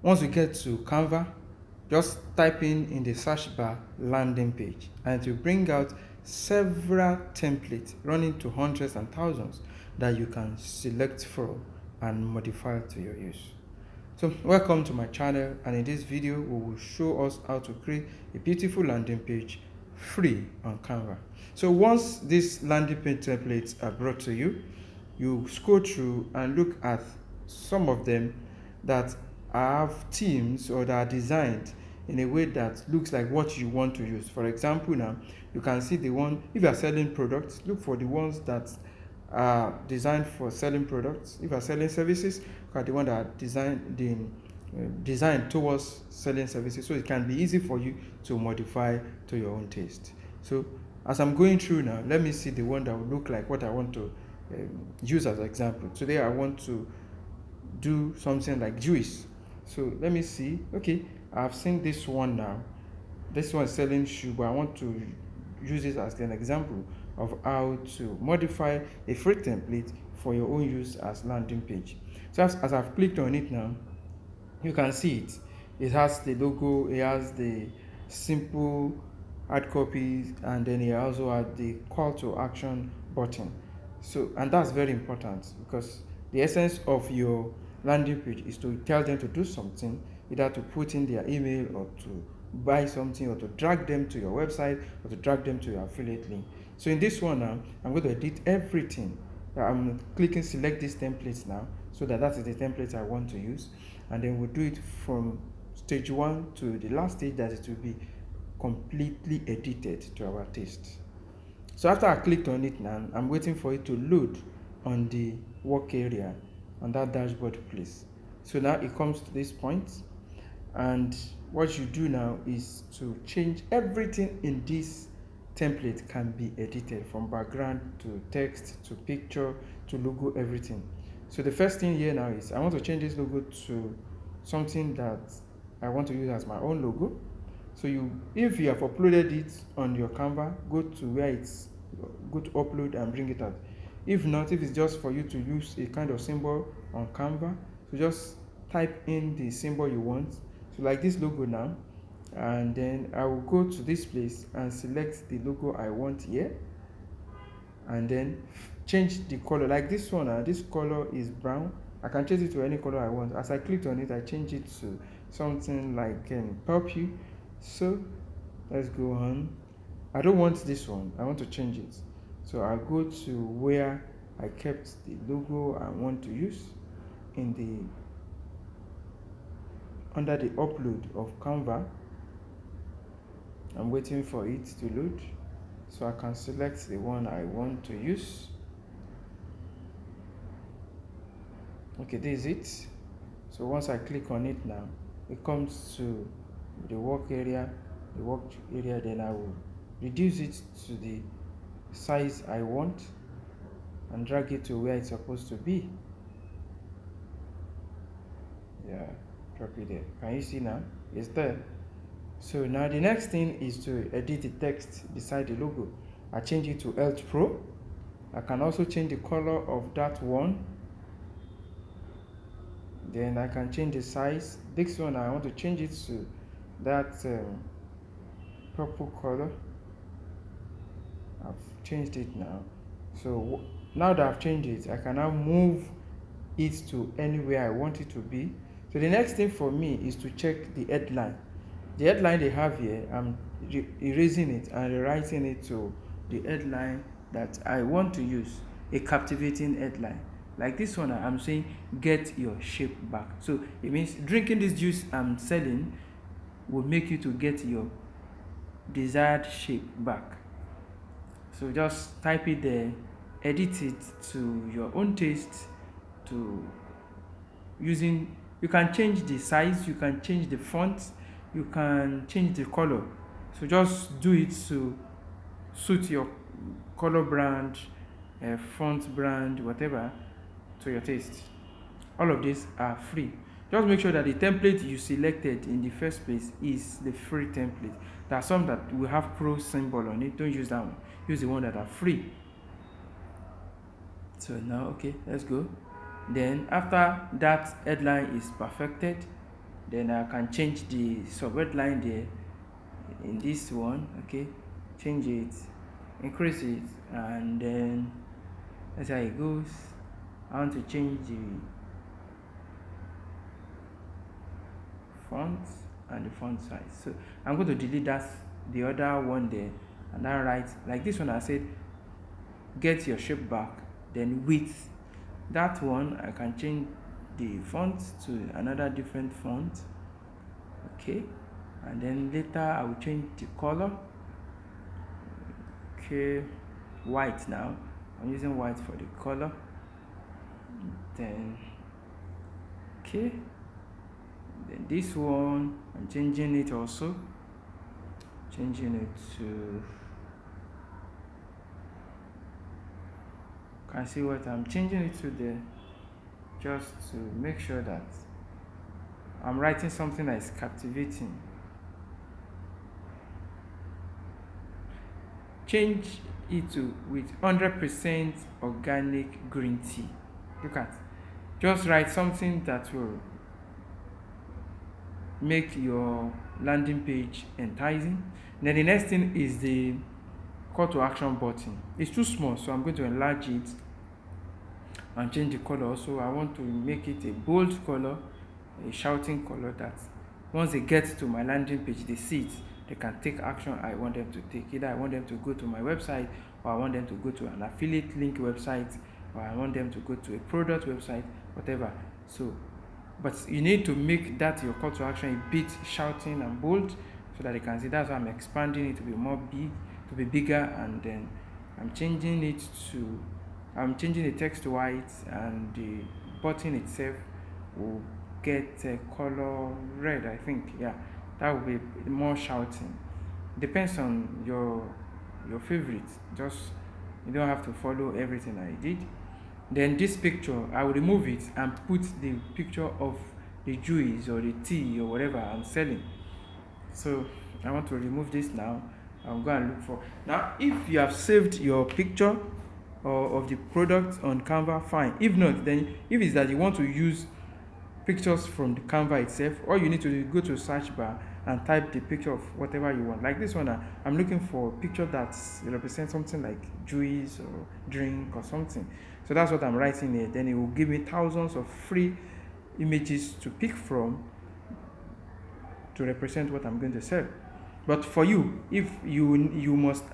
Once we get to Canva, just type in the search bar landing page, and it will bring out several templates running to hundreds and thousands that you can select from and modify to your use. So welcome to my channel, and in this video we will show us how to create a beautiful landing page free on Canva. So once these landing page templates are brought to you, you scroll through and look at some of them that have themes or that are designed in a way that looks like what you want to use. For example, now you can see the one, if you are selling products, look for the ones that are designed for selling products. If you are selling services, look at the one that are designed towards selling services, so it can be easy for you to modify to your own taste. So as I'm going through now, let me see the one that will look like what I want to use as an example. Today I want to do something like juice. So let me see. Okay, I've seen this one now. This one is selling shoe, but I want to use it as an example of how to modify a free template for your own use as landing page. So as I've clicked on it now, you can see it. It has the logo, it has the simple hard copies, and then it also has the call to action button. So, and that's very important, because the essence of your landing page is to tell them to do something, either to put in their email or to buy something or to drag them to your website or to drag them to your affiliate link. So in this one now, I'm going to edit everything. I'm clicking select these templates now, so that is the template I want to use, and then we'll do it from stage 1 to the last stage, that it will be completely edited to our taste. So after I clicked on it now, I'm waiting for it to load on the work area, on that dashboard place. So now it comes to this point, and what you do now is to change everything in this template. Can be edited from background to text to picture to logo, everything. So the first thing here now is I want to change this logo to something that I want to use as my own logo. So if you have uploaded it on your Canva, go to where it's go to upload and bring it out. If not, if it's just for you to use a kind of symbol on Canva, so just type in the symbol you want. So like this logo now, and then I will go to this place and select the logo I want here, and then change the color. Like this one, this color is brown. I can change it to any color I want. As I clicked on it, I change it to something like purple. So let's go on. I don't want this one, I want to change it. So I'll go to where I kept the logo I want to use in the under the upload of Canva. I'm waiting for it to load, so I can select the one I want to use. Okay, this is it. So once I click on it now, it comes to the work area, then I will reduce it to the size I want and drag it to where it's supposed to be. Yeah, drop it there. Can you see now? It's there. So now the next thing is to edit the text beside the logo. I change it to Alt Pro. I can also change the color of that one. Then I can change the size. This one I want to change it to that purple color. I've changed it now. So now that I've changed it, I can now move it to anywhere I want it to be. So the next thing for me is to check the headline. The headline they have here, I'm erasing it and rewriting it to the headline that I want to use, a captivating headline. Like this one, I'm saying get your shape back. So it means drinking this juice I'm selling will make you to get your desired shape back. So just type it there, edit it to your own taste, to using, you can change the size, you can change the font, you can change the color. So just do it to suit your color brand, font brand, whatever, to your taste. All of these are free. Just make sure that the template you selected in the first place is the free template. There are some that will have pro symbol on it. Don't use that one. Use the one that are free. So now, okay, let's go. Then after that headline is perfected, Then I can change the subword line there in this one. Okay, change it, increase it, and then that's how it goes. I want to change the font and the font size, so I'm going to delete that, the other one there, and then write like this one. I said get your shape back, then width. That one I can change the font to another different font. Okay, and then later I will change the color. Okay, white now. I'm using white for the color. Then okay, then this one I'm changing it also, changing it to, can see what I'm changing it to there, just to make sure that I'm writing something that is captivating. Change it to with 100% organic green tea. Look at, just write something that will make your landing page enticing. Then the next thing is the call to action button. It's too small, so I'm going to enlarge it and change the color also. I want to make it a bold color, a shouting color, that once they get to my landing page, they see it, they can take action I want them to take. Either I want them to go to my website, or I want them to go to an affiliate link website, or I want them to go to a product website, whatever. So but you need to make that your call to action a bit shouting and bold, so that they can see. That's why I'm expanding it to be more big, to be bigger, and then I'm changing the text to white, and the button itself will get a color red, I think. Yeah, that will be more shouting. Depends on your favorite. Just, you don't have to follow everything I did. Then this picture, I will remove it and put the picture of the juice or the tea or whatever I'm selling. So I want to remove this now. I'm going to look for, now if you have saved your picture or of the product on Canva, fine. If not, then if it's that you want to use pictures from the Canva itself, all you need to do is go to search bar and type the picture of whatever you want. Like this one, I'm looking for a picture that represents something like juice or drink or something. So that's what I'm writing here. Then it will give me thousands of free images to pick from to represent what I'm going to sell. But for you, if you must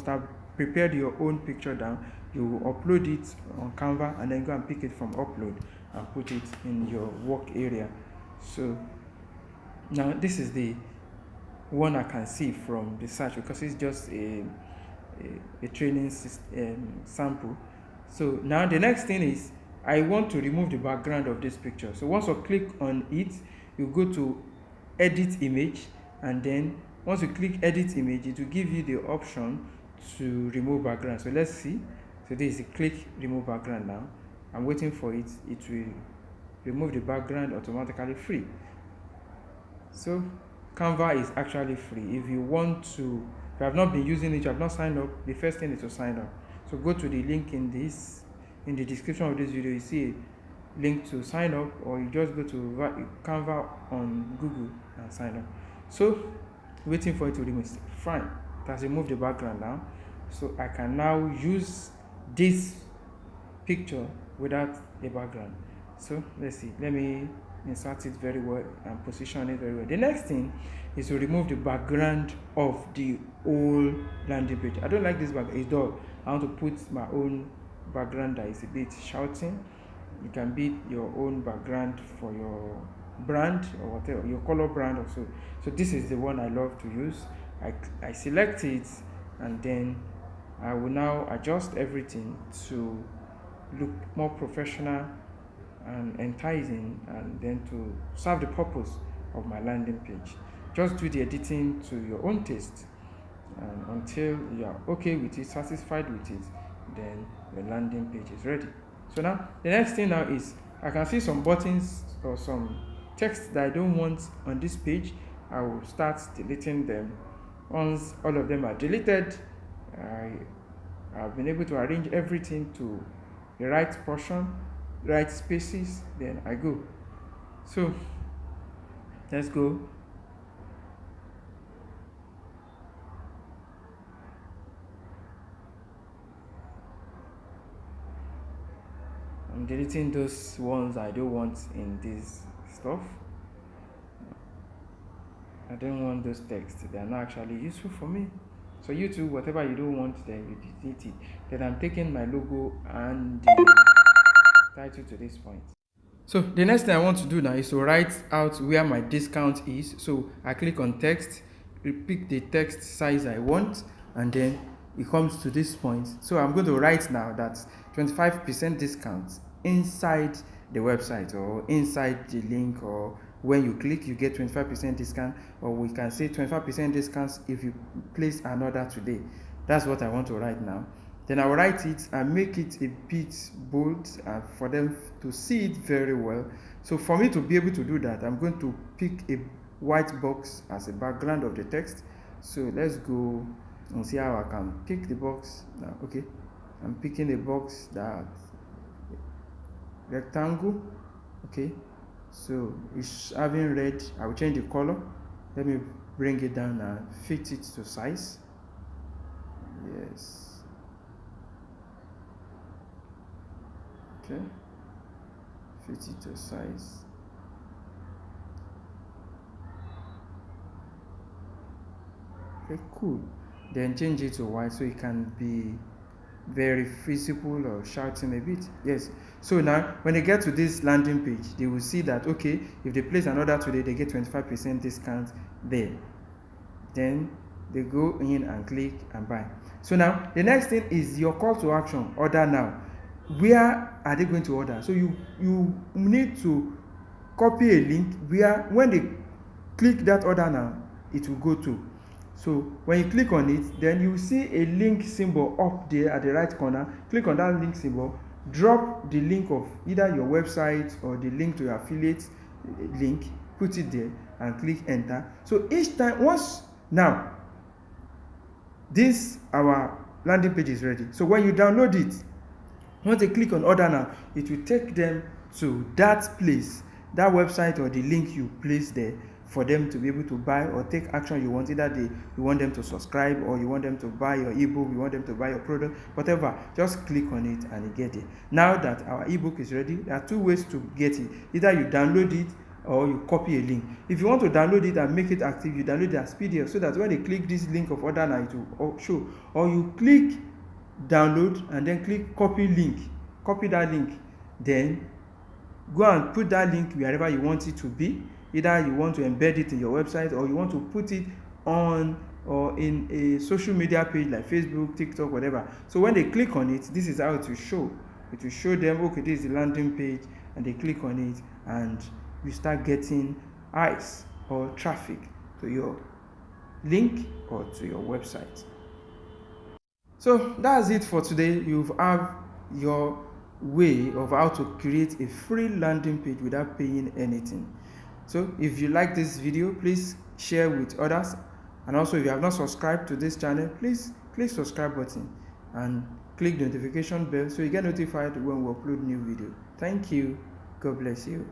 have prepared your own picture down, you upload it on Canva and then go and pick it from upload and put it in your work area. So now this is the one I can see from the search, because it's just a training sample. So now the next thing is, I want to remove the background of this picture. So once you click on it, you go to edit image, and then once you click edit image, it will give you the option to remove background. So let's see. So this is the click remove background. Now I'm waiting for it. It will remove the background automatically, free. So Canva is actually free. If you want to, if you have not been using it, you have not signed up, the first thing is to sign up. So go to the link in the description of this video. You see a link to sign up, or you just go to Canva on Google and sign up. So waiting for it to remove. Fine, it has removed the background now. So I can now use this picture without a background. So let's see. Let me insert it very well and position it very well. The next thing is to remove the background of the whole landing page. I don't like this background, it's dull. I want to put my own background that is a bit shouting. You can be your own background for your brand or whatever, your color brand also. So this is the one I love to use. I select it, and then I will now adjust everything to look more professional and enticing, and then to serve the purpose of my landing page. Just do the editing to your own taste, and until you are okay with it, satisfied with it, then your landing page is ready. So now the next thing now is, I can see some buttons or some text that I don't want on this page. I will start deleting them. Once all of them are deleted, I've been able to arrange everything to the right portion, right spaces, then I go. So Let's go. I'm deleting those ones I don't want in this stuff. I don't want those texts. They are not actually useful for me. So you too, whatever you don't want, then you delete it. Then I'm taking my logo and the title to this point. So the next thing I want to do now is to write out where my discount is. So I click on text, pick the text size I want, and then it comes to this point. So I'm going to write now that 25% discount inside the website or inside the link, or when you click you get 25% discount, or we can say 25% discounts if you place an order today. That's what I want to write now. Then I'll write it and make it a bit bold for them to see it very well. So for me to be able to do that, I'm going to pick a white box as a background of the text. So let's go and see how I can pick the box now. Okay, I'm picking a box that rectangle. Okay, so it's having red. I will change the color. Let me bring it down and fit it to size. Yes. Okay, fit it to size. Okay, cool. Then change it to white so it can be very visible or shouting a bit. Yes. So now when they get to this landing page, they will see that okay, if they place an order today, they get 25% discount there. Then they go in and click and buy. So now the next thing is your call to action, order now. Where are they going to order? So you need to copy a link where when they click that order now, it will go to. So when you click on it, then you see a link symbol up there at the right corner. Click on that link symbol, drop the link of either your website or the link to your affiliate link, put it there and click enter. So each time, once now this our landing page is ready. So when you download it, once they click on order now, it will take them to that place, that website or the link you place there, for them to be able to buy or take action you want. Either you want them to subscribe, or you want them to buy your ebook, you want them to buy your product, whatever. Just click on it and you get it. Now that our ebook is ready, there are two ways to get it. Either you download it or you copy a link. If you want to download it and make it active, you download it as PDF, so that when they click this link of order now, it will show. Or you click download and then click copy link, copy that link, then go and put that link wherever you want it to be. Either you want to embed it in your website, or you want to put it on or in a social media page like Facebook, TikTok, whatever. So when they click on it, this is how it will show. It will show them, okay, this is the landing page, and they click on it and you start getting eyes or traffic to your link or to your website. So that's it for today. You have your way of how to create a free landing page without paying anything. So if you like this video, please share with others, and also if you have not subscribed to this channel, please click subscribe button and click the notification bell so you get notified when we upload new video. Thank you. God bless you.